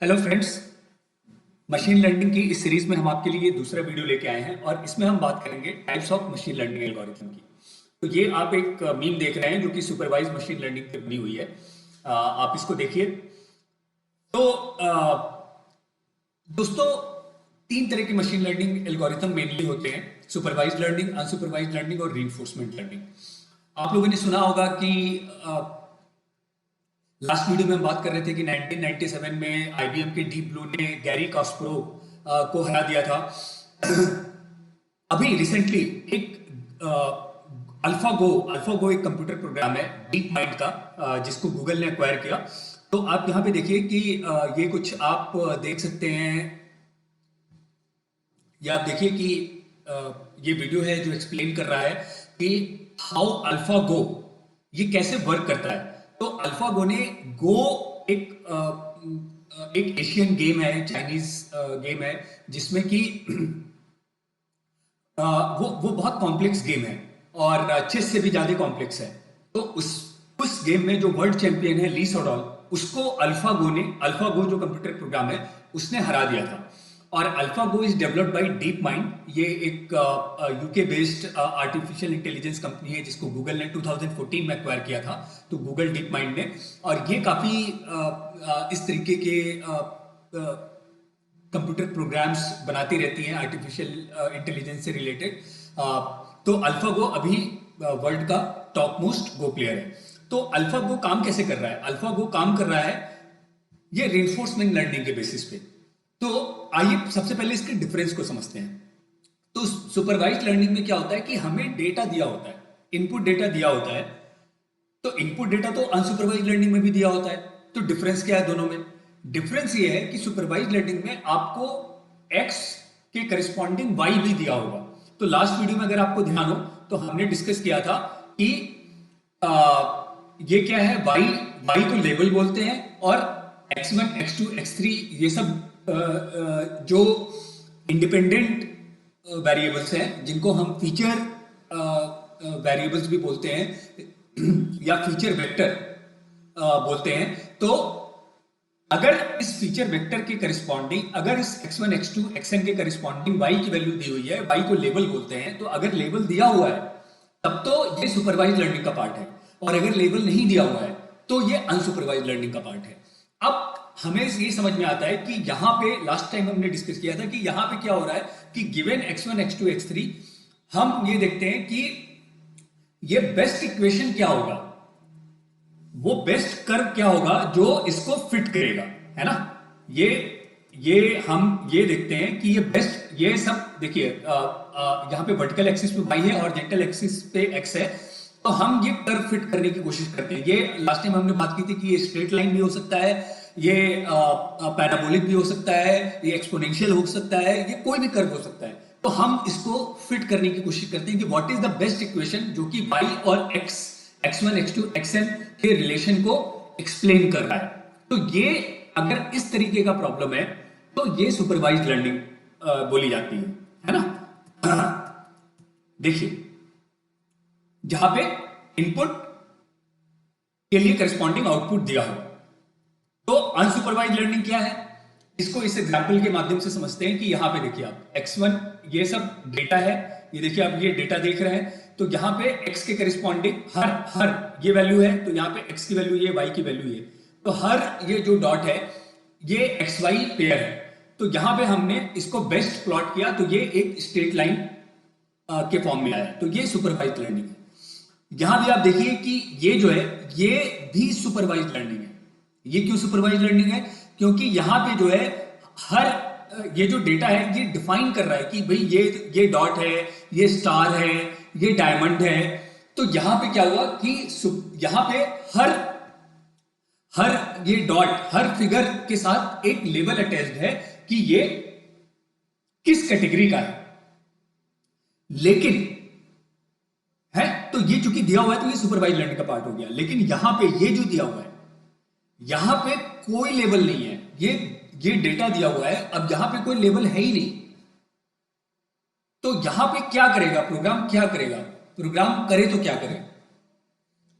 Hello friends. Machine learning की इस series में हम आपके लिए दूसरा वीडियो लेके आए हैं और इसमें हम बात करेंगे types of machine learning algorithm की। तो ये आप एक मीम देख रहे हैं जो कि सुपरवाइज मशीन लर्निंग पे बनी हुई है। आप इसको देखिए। तो दोस्तों, तीन तरह की मशीन लर्निंग एल्गोरिथम मेनली होते हैं: सुपरवाइज लर्निंग, अनसुपरवाइज लर्निंग और रीइंफोर्समेंट लर्निंग। आप लोगों ने सुना होगा कि लास्ट वीडियो में हम बात कर रहे थे कि 1997 में आईबीएम के डीप ब्लू ने गैरी कास्परोव को हरा दिया था। अभी रिसेंटली एक अल्फागो एक कंप्यूटर प्रोग्राम है डीप माइंड का, जिसको गूगल ने एक्वायर किया। तो आप यहाँ पे देखिए कि ये कुछ आप देख सकते हैं। या आप देखिए कि ये वीडियो है जो एक्सप्लेन कर रहा है कि हाउ अल्फागो ये कैसे वर्क करता है। तो अल्फागो ने गो एक एशियन गेम है, चाइनीज गेम है, जिसमें कि वो बहुत कॉम्प्लेक्स गेम है और चेस से भी ज्यादा कॉम्प्लेक्स है। तो उस गेम में जो वर्ल्ड चैंपियन है ली सोडोल, उसको अल्फागो जो कंप्यूटर प्रोग्राम है उसने हरा दिया था। और AlphaGo is developed by deep mind. ये एक UK based artificial intelligence company है जिसको गूगल ने 2014 में एक्वायर किया था। तो गूगल डीप माइंड ने, और ये काफी इस तरीके के कंप्यूटर प्रोग्राम्स बनाती रहती हैं आर्टिफिशियल इंटेलिजेंस से रिलेटेड। तो अल्फागो अभी वर्ल्ड का टॉप मोस्ट गो प्लेयर है। तो अल्फागो काम कैसे कर रहा है? अल्फागो काम कर रहा है ये रिइंफोर्समेंट लर्निंग के बेसिस पे। तो आइए सबसे पहले इसके डिफरेंस को समझते हैं। तो सुपरवाइज लर्निंग में क्या होता है कि हमें डेटा दिया होता है, इनपुट डेटा दिया होता है। तो इनपुट डेटा तो अनसुपरवाइज लर्निंग में भी दिया होता है। तो डिफरेंस क्या है दोनों में? डिफरेंस ये है कि सुपरवाइज लर्निंग में आपको x के करस्पॉन्डिंग y भी दिया होगा। तो लास्ट वीडियो में अगर आपको ध्यान हो तो हमने डिस्कस किया था कि ये क्या है, y को लेवल बोलते हैं, और x1 x2 x3 ये सब जो इंडिपेंडेंट वेरिएबल्स हैं जिनको हम फीचर वेरिएबल्स भी बोलते हैं या फीचर वेक्टर बोलते हैं। तो अगर इस फीचर वेक्टर के करस्पॉन्डिंग, अगर इस x1 x2 xn के करस्पॉन्डिंग y की वैल्यू दी हुई है, y को लेवल बोलते हैं। तो अगर लेवल दिया हुआ है तब तो ये सुपरवाइज लर्निंग का पार्ट है, और अगर लेवल नहीं दिया हुआ है तो ये अनसुपरवाइज लर्निंग का पार्ट है। अब हमें ये समझ में आता है कि यहां पे लास्ट टाइम हमने डिस्कस किया था कि यहां पे क्या हो रहा है कि गिवन x1 x2 x3 हम ये देखते हैं कि ये बेस्ट इक्वेशन क्या होगा, वो बेस्ट कर्व क्या होगा जो इसको फिट करेगा, है ना। ये हम ये देखते हैं कि ये बेस्ट, ये सब देखिए यहां पे वर्टिकल एक्सिस पे y है और जेंटल एक्सिस पे x है। तो हम ये कर्व फिट करने की कोशिश करते हैं। ये लास्ट टाइम हमने बात की थी कि ये स्ट्रेट लाइन भी हो सकता है, ये पैराबोलिक भी हो सकता है, ये एक्सपोनेंशियल हो सकता है, ये कोई भी कर्व हो सकता है। तो हम इसको फिट करने की कोशिश करते हैं कि what is the best equation जो कि y और x, x1 x2 xn के रिलेशन को एक्सप्लेन कर रहा है। तो ये अगर इस तरीके का प्रॉब्लम है तो ये सुपरवाइज लर्निंग बोली जाती है ना। देखिए जहां पे इनपुट के लिए करस्पॉन्डिंग आउटपुट दिया हो। तो अनसुपरवाइज लर्निंग क्या है, इसको इस एग्जांपल के माध्यम से समझते हैं कि यहां पे देखिए आप x1 ये सब डेटा है, ये देखिए आप ये डेटा देख रहे हैं। तो यहां पे x के करस्पॉन्डिंग हर ये वैल्यू है, तो यहां पे x की वैल्यू ये, y की वैल्यू ये। तो हर ये जो डॉट है ये xy पेयर है। तो यहां पे हमने इसको बेस्ट प्लॉट किया तो ये एक स्ट्रेट लाइन के फॉर्म में आया। तो ये सुपरवाइज लर्निंग है। यहां भी आप देखिए कि ये जो है ये भी सुपरवाइज लर्निंग है। ये क्यों सुपरवाइज लर्निंग है? क्योंकि यहां पे जो है हर ये जो डेटा है ये डिफाइन कर रहा है कि भाई ये डॉट है, ये स्टार है, ये डायमंड है। तो यहां पे क्या हुआ कि यहां पे हर ये डॉट, हर फिगर के साथ एक लेबल अटैच्ड है कि ये किस कैटेगरी का है। लेकिन है तो ये चूंकि दिया हुआ है तो ये सुपरवाइज लर्निंग का पार्ट हो गया। लेकिन यहां पे ये जो दिया हुआ है यहां पे कोई लेबल नहीं है, ये डेटा दिया हुआ है, अब यहां पे कोई लेबल है ही नहीं। तो यहां पे क्या करेगा प्रोग्राम, क्या करेगा प्रोग्राम, करे तो क्या करे?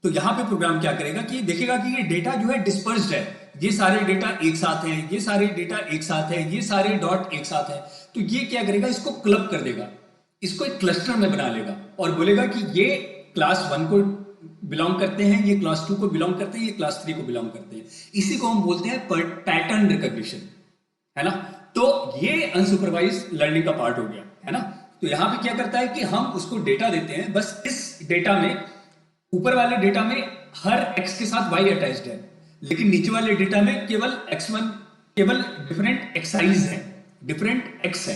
तो यहां पे प्रोग्राम क्या करेगा कि देखेगा कि ये डेटा जो है डिस्पर्स्ड है, ये सारे डेटा एक साथ हैं, ये सारे डेटा एक साथ है, ये सारे डॉट एक साथ है, तो ये क्या करेगा, इसको क्लब कर देगा, इसको एक क्लस्टर में बना लेगा और बोलेगा कि ये क्लास 1 को बिलोंग करते हैं, ये क्लास 2 को बिलोंग करते हैं, ये क्लास 3 को बिलोंग करते हैं। इसी को हम बोलते हैं पैटर्न रिकॉग्निशन, है ना। तो ये अनसुपरवाइज लर्निंग का पार्ट हो गया, है ना। तो यहां पे क्या करता है कि हम उसको डेटा देते हैं, बस इस डेटा में, ऊपर वाले डेटा में हर x के साथ y अटैच्ड है, लेकिन नीचे वाले डेटा में केवल x1, केवल डिफरेंट एक्साइज है, डिफरेंट x है।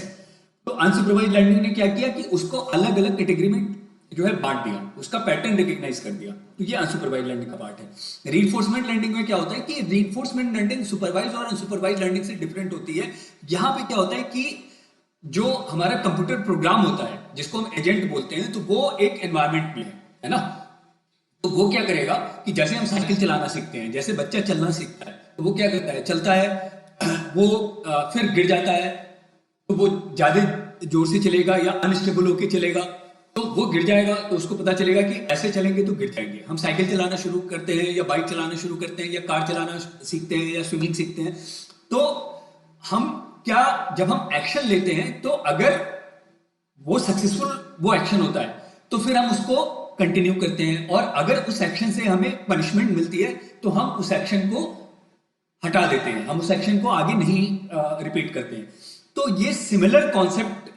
तो अनसुपरवाइज लर्निंग ने क्या किया कि उसको अलग अलग कैटेगरी में जो है बांट दिया, उसका पैटर्न रिकॉग्नाइज कर दिया। तो ये अनसुपरवाइज लर्निंग का पार्ट है। रीइंफोर्समेंट लर्निंग में क्या होता है कि रीइंफोर्समेंट लर्निंग सुपरवाइज और अनसुपरवाइज लर्निंग से डिफरेंट होती है। यहां पे क्या होता है कि जो हमारा कंप्यूटर प्रोग्राम होता है, जिसको हम एजेंट बोलते हैं, तो वो एक एनवायरमेंट में है ना। तो वो क्या करेगा कि जैसे हम साइकिल चलाना सीखते हैं, जैसे बच्चा चलना सीखता है, तो वो क्या करता है, चलता है, वो फिर गिर जाता है, तो वो ज्यादा जोर से चलेगा या अनस्टेबल होकर चलेगा, तो वो गिर जाएगा, तो उसको पता चलेगा कि ऐसे चलेंगे तो गिर जाएंगे। हम साइकिल चलाना शुरू करते हैं या बाइक चलाना शुरू करते हैं या कार चलाना सीखते हैं या स्विमिंग सीखते हैं, तो हम क्या, जब हम एक्शन लेते हैं, तो अगर वो सक्सेसफुल वो एक्शन होता है, तो फिर हम उसको कंटिन्यू करते हैं, और अगर उस एक्शन से हमें पनिशमेंट मिलती है, तो हम उस एक्शन को हटा देते हैं, हम उस एक्शन को आगे नहीं रिपीट करते हैं। तो ये सिमिलर कॉन्सेप्ट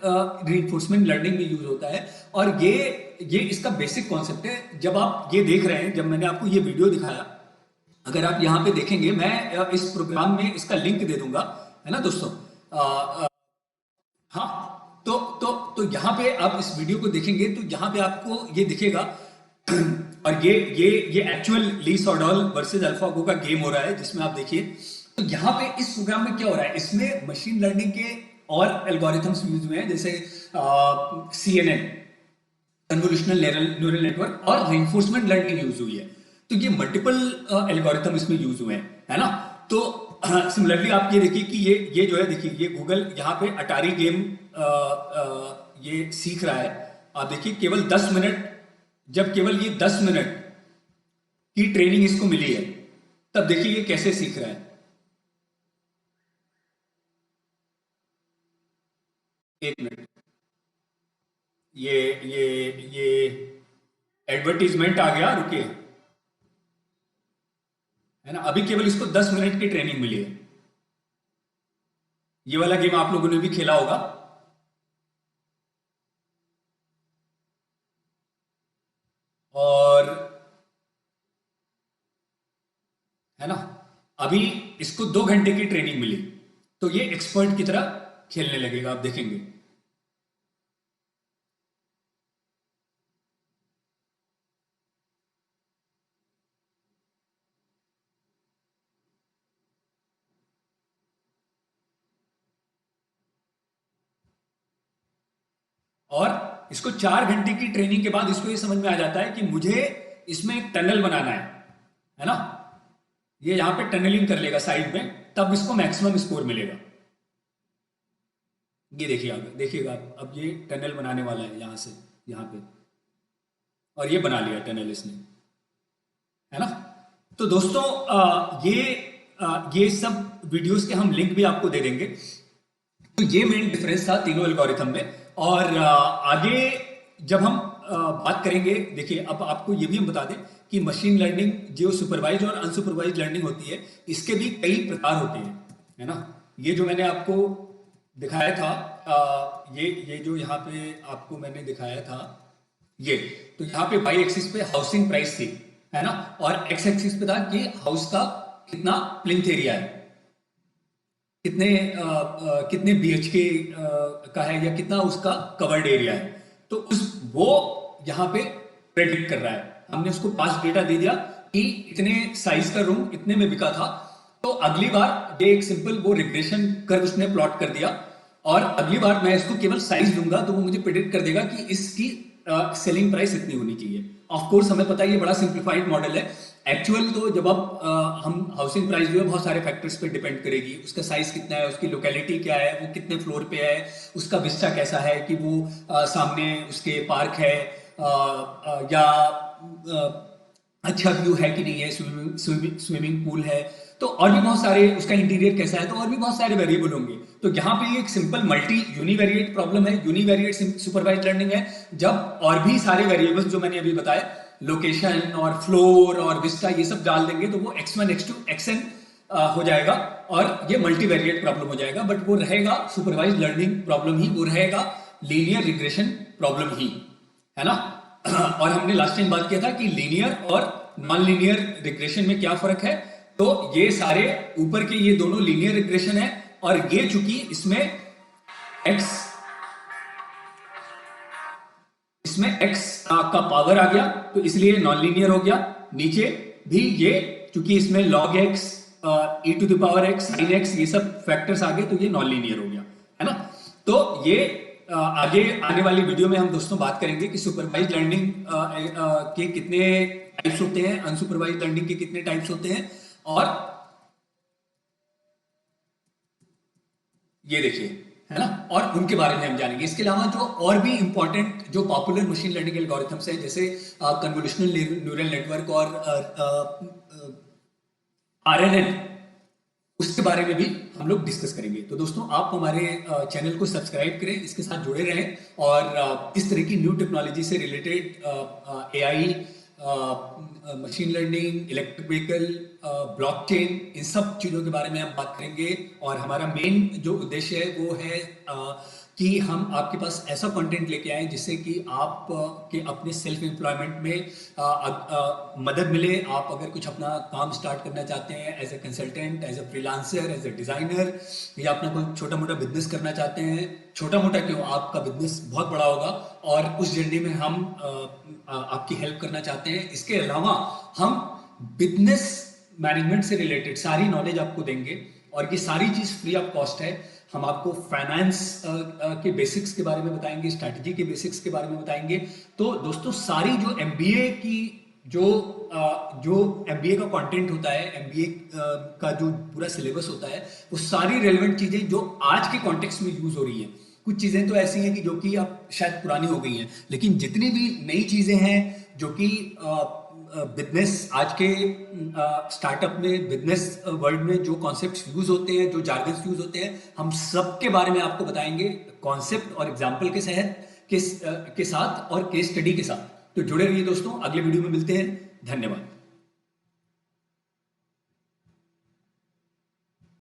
रीइंफोर्समेंट लर्निंग में यूज होता है, और ये इसका बेसिक कॉन्सेप्ट है। जब आप ये देख रहे हैं, जब मैंने आपको ये वीडियो दिखाया, अगर आप यहां पे देखेंगे, मैं इस प्रोग्राम में इसका लिंक दे दूंगा, है ना दोस्तों। हाँ, तो यहां पे आप इस वीडियो को देखेंगे तो यहां पे आपको ये दिखेगा, और ये एक्चुअल ली सॉडॉल वर्सेस अल्फागो का गेम हो रहा है, जिसमें आप देखिए। तो यहाँ पे इस प्रोग्राम में क्या हो रहा है, इसमें मशीन लर्निंग के और एल्गोरिथम्स यूज हुए हैं, जैसे CNN, कन्वोल्यूशनल न्यूरल नेटवर्क, और रिइंफोर्समेंट लर्निंग यूज हुई है। तो ये मल्टीपल एल्गोरिथम इसमें यूज हुए हैं, है ना। तो सिमिलरली आप ये देखिए कि ये जो है, देखिए ये गूगल यहाँ पे अटारी गेम ये सीख रहा है। आप देखिए केवल 10 मिनट, जब केवल ये 10 मिनट की ट्रेनिंग इसको मिली है, तब देखिए ये कैसे सीख रहा है। एक मिनट, ये एडवर्टीजमेंट आ गया, रुकिए, है ना। अभी केवल इसको 10 मिनट की ट्रेनिंग मिली है। ये वाला गेम आप लोगों ने भी खेला होगा, और है ना, अभी इसको 2 घंटे की ट्रेनिंग मिली, तो ये एक्सपर्ट की तरह खेलने लगेगा, आप देखेंगे। और इसको 4 घंटे की ट्रेनिंग के बाद इसको ये समझ में आ जाता है कि मुझे इसमें एक टनल बनाना है ना। ये यहां पे टनलिंग कर लेगा साइड में, तब इसको मैक्सिमम स्कोर मिलेगा। ये देखिए, आप देखिएगा, अब ये टनल बनाने वाला है यहां से यहां पे, और ये बना लिया टनल इसने, है ना। तो दोस्तों ये सब वीडियोस के हम लिंक भी आपको दे देंगे। तो ये मेन डिफरेंस था तीनों एल्गोरिथम में। और आगे जब हम बात करेंगे, देखिए अब आपको ये भी हम बता दें कि मशीन लर्निंग जो सुपरवाइज और अनसुपरवाइज लर्निंग होती है, इसके भी कई प्रकार होते हैं, है ना। ये जो मैंने आपको दिखाया था, ये जो यहाँ पे आपको मैंने दिखाया था, ये तो यहाँ पे वाई एक्सिस पे हाउसिंग प्राइस थी, है ना, और एक्स एक्सिस पे था कि हाउस का कितना प्लिंथ एरिया है, कितने BHK का है, या कितना उसका कवर्ड एरिया है। तो वो यहाँ पे प्रेडिक्ट कर रहा है। हमने उसको पास डेटा दे दिया कि इतने साइज का रूम इतने में बिका था, तो अगली बार ये एक सिंपल वो रिग्रेशन कर्व उसने प्लॉट कर दिया, और अगली बार मैं इसको केवल साइज दूंगा, तो वो मुझे प्रेडिक्ट कर देगा कि इसकी सेलिंग प्राइस इतनी होनी चाहिए। ऑफ कोर्स हमें पता है ये बड़ा सिंप्लीफाइड मॉडल है। एक्चुअल तो जब आप हम हाउसिंग प्राइस जो है बहुत सारे फैक्टर्स पे डिपेंड करेगी, उसका साइज कितना है, उसकी लोकेलिटी क्या है, वो कितने फ्लोर पे है, उसका विस्टा कैसा है, कि वो सामने उसके पार्क है, या अच्छा व्यू है कि नहीं है, स्विमिंग पूल है, तो और भी बहुत सारे, उसका इंटीरियर कैसा है, तो और भी बहुत सारे वेरिएबल होंगे। तो यहाँ पे एक सिंपल मल्टी यूनिवेरिएट प्रॉब्लम है, यूनिवेरिएट सुपरवाइज लर्निंग है। जब और भी सारे वेरिएबल्स जो मैंने अभी बताए, लोकेशन और फ्लोर और विस्टा, ये सब डाल देंगे तो वो x1 x2 xn हो जाएगा, और ये मल्टीवेरिएट प्रॉब्लम हो जाएगा। बट वो रहेगा सुपरवाइज लर्निंग प्रॉब्लम ही, वो रहेगा लीनियर रिग्रेशन प्रॉब्लम ही, है ना। और हमने लास्ट टाइम बात किया था कि लीनियर और नॉन लीनियर रिग्रेशन में क्या फर्क है। तो ये सारे ऊपर के ये दोनों लीनियर रिग्रेशन है, और ये चूंकि इसमें x का पावर आ गया तो इसलिए नॉन लीनियर हो गया। नीचे भी ये चूंकि इसमें log x, e to the power x, sin x, ये सब फैक्टर्स आ गए तो ये नॉन लीनियर हो गया, है ना। तो ये आगे आने वाली वीडियो में हम दोस्तों बात करेंगे कि सुपरवाइज लर्निंग के कितने टाइप्स होते हैं, अनसुपरवाइज लर्निंग के कितने टाइप्स होते हैं, और ये देखिए, है ना, और उनके बारे में हम जानेंगे। इसके अलावा जो और भी इंपॉर्टेंट जो पॉपुलर मशीन लर्निंग एल्गोरिथम्स हैं, जैसे कन्वोल्यूशनल न्यूरल नेटवर्क और आरएनएन, उसके बारे में भी हम लोग डिस्कस करेंगे। तो दोस्तों आप हमारे चैनल को सब्सक्राइब करें, इसके साथ जुड़े रहें, और इस तरह की न्यू टेक्नोलॉजी से related AI, machine learning, electric vehicle, blockchain, इन सब चीज़ों के बारे में हम बात करेंगे। और हमारा मेन जो उद्देश्य है वो है कि हम आपके पास ऐसा कंटेंट लेके आए जिससे कि आप के अपने सेल्फ एम्प्लॉयमेंट में मदद मिले। आप अगर कुछ अपना काम स्टार्ट करना चाहते हैं as a consultant, as a freelancer, as a designer, या अपना कोई छोटा मोटा बिजनेस करना चाहते हैं, छोटा मोटा क्यों, आपका बिजनेस बहुत बड़ा होगा, और उस जर्नी में हम आपकी हेल्प करना चाहते हैं। इसके अलावा हम बिजनेस मैनेजमेंट से रिलेटेड सारी नॉलेज आपको देंगे, और ये सारी चीज़ फ्री ऑफ कॉस्ट है। हम आपको फाइनेंस के बेसिक्स के बारे में बताएंगे, स्ट्रैटेजी के बेसिक्स के बारे में बताएंगे। तो दोस्तों सारी जो एमबीए की जो एमबीए का कंटेंट होता है, एमबीए का जो पूरा सिलेबस होता है, वो सारी रेलेवेंट चीज़ें जो आज के कॉन्टेक्स्ट में यूज़ हो रही हैं। कुछ चीज़ें तो ऐसी हैं कि जो कि अब शायद पुरानी हो गई हैं, लेकिन जितनी भी नई चीज़ें हैं जो कि बिजनेस आज के स्टार्टअप में, बिजनेस वर्ल्ड में जो कॉन्सेप्ट्स यूज होते हैं, जो जार्गन्स यूज होते हैं, हम सब के बारे में आपको बताएंगे, कॉन्सेप्ट और एग्जाम्पल के साथ और केस स्टडी के साथ। तो जुड़े रहिए दोस्तों, अगले वीडियो में मिलते हैं। धन्यवाद।